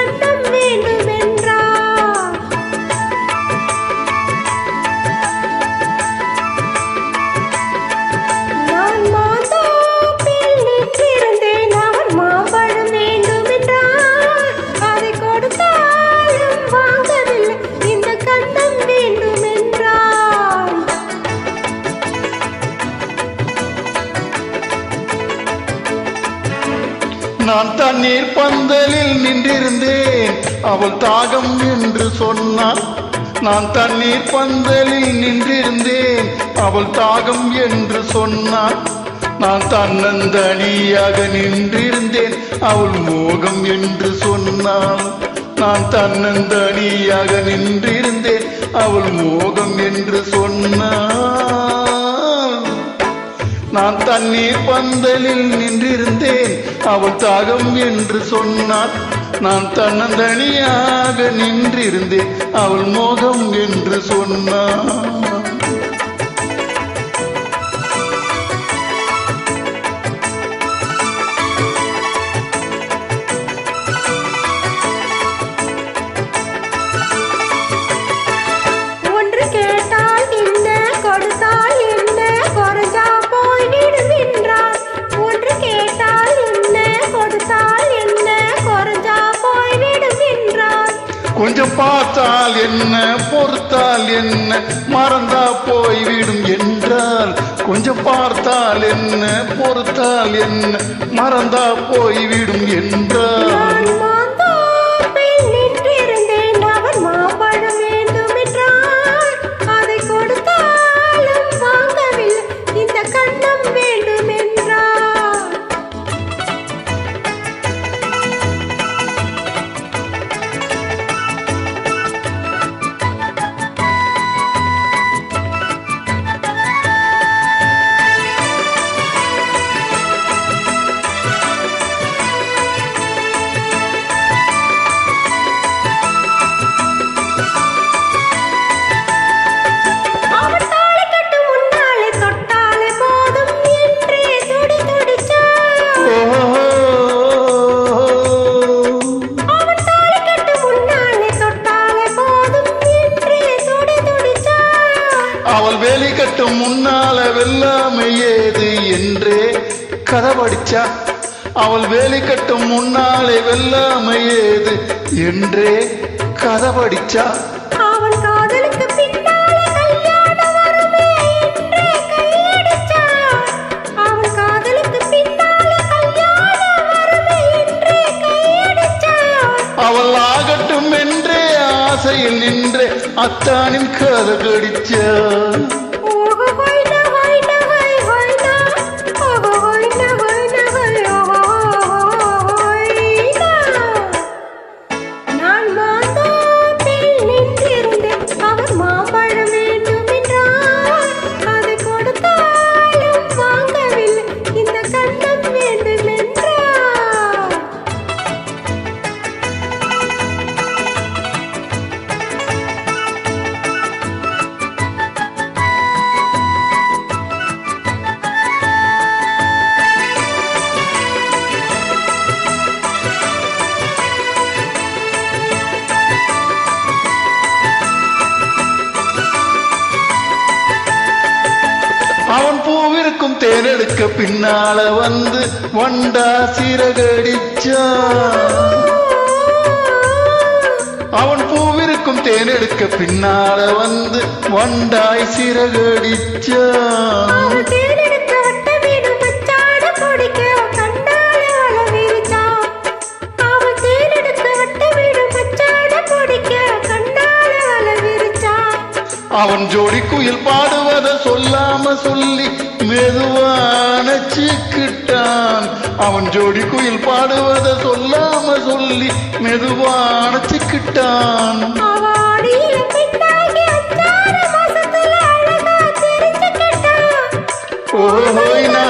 கண்ணம் வேண்டுமென்றார். நான் மாந்தோப்பில் நின்றிருந்தேன், அவர் மாம்பழம் வேண்டுமென்றார். அதை கொடுத்தாலும் வாங்கவில்லை, இந்த கண்ணம் வேண்டுமென்றார். நான் தண்ணீர் பந்தலில் நின்றிருந்தேன், அவள் தாகம் என்று சொன்னாள். நான் தண்ணீர் பந்தலில் நின்றிருந்தேன், அவள் தாகம் என்று சொன்னாள். நான் தன்னந்தனியாக நின்றிருந்தேன், அவள் மோகம் என்று சொன்னாள். நான் தன்னந்தனியாக நின்றிருந்தேன், அவள் மோகம் என்று சொன்னாள். நான் தண்ணீர் பந்தலில் நின்றிருந்தேன், அவள் தாகம் என்று சொன்னாள். நான் தன்னந்தனியாக நின்றிருந்தேன், அவள் மோகம் என்று சொன்னாள். ஒன்று கேட்டால் என்ன, கொடுத்தால் என்ன, குறைஞ்சா போய்விடும் என்றார். ஒன்று கேட்டால் என்ன, கொடுத்தால் என்ன, குறைஞ்சா போய்விடும் என்றார். கொஞ்சம் பார்த்தால் என்ன, பொறுத்தால் என்ன, மறந்தா போய்விடும் என்றால். கொஞ்சம் பார்த்தால் என்ன, பொறுத்தால் என்ன, மறந்தா போய்விடும் என்றால். நான் மாந்தோப்பில் நின்றிருந்தேன், அவர் மாம்பழம் வேண்டுமென்றார். அதை கொடுத்தாலும் வாங்கவில்லை, இந்த கண்ணம் வேண்டுமென்றார். அவர் தாலி கட்டும் முன்னாலே தொட்டாலே போதும் என்றே துடி துடிச்சார். அவர் தாலி கட்டும் முன்னாலே தொட்டாலே போதும் என்றே துடி துடிச்சார். அவள் வேலி கட்டும் முன்னால வெல்லாமை ஏது என்றே கதவடிச்சா. அவள் வேலி கட்டும் முன்னாலே வெல்லாமை ஏது என்றே கதவடிச்சா. அவன் காதலுக்கு பின்னாலே கல்யாணம் வருமே என்றே கையடிச்சார். அவன் காதலுக்கு பின்னாலே கல்யாணம் வருமே என்றே கையடிச்சார். அவள் ஆகட்டும் என்றே ஆசையில் நின்றே அத்தானின் கதகடிச்சா. ஓஹோ ஹொய்னா ஹொய்னா ஹொய் ஹொய்னா, ஓஹோ ஹொய்னா ஹொய்னா ஹொய் ஓஹோ ஹொய்னா. நான் மாந்தோப்பில் நின்றிருந்தேன், அவர் மாம்பழம் வேண்டுமென்றார். அதை கொடுத்தாலும் வாங்கவில்லை, இந்த கண்ணம் வேண்டுமென்றார். அவன் பூவிற்கும் தேனெடுக்க பின்னால வந்து வண்டா சிறகடிச்சா. அவன் பூவிற்கும் தேனெடுக்க பின்னால வந்து வண்டாய் சிறகடிச்சா. அவள் தேனெடுக்க வட்ட வீடு மச்சாட பிடிக்க கண்டாலே வலை விரிச்சான். அவள் தேனெடுக்க வட்ட வீடு மச்சாட பிடிக்க கண்டாலே வலை விரிச்சான். அவன் ஜோடி குயில் பாடுவத சொல்லாம சொல்லி மெதுவான சிக்கிட்டான். அவன் ஜோடி குயில் பாடுவத சொல்லாம சொல்லி மெதுவான சிக்கிட்டான். அவ ஆடியில பெண்ணாகி 5 மாசத்துல அழகா தெரிஞ்சுக்கிட்டான். ஓஹோய் நா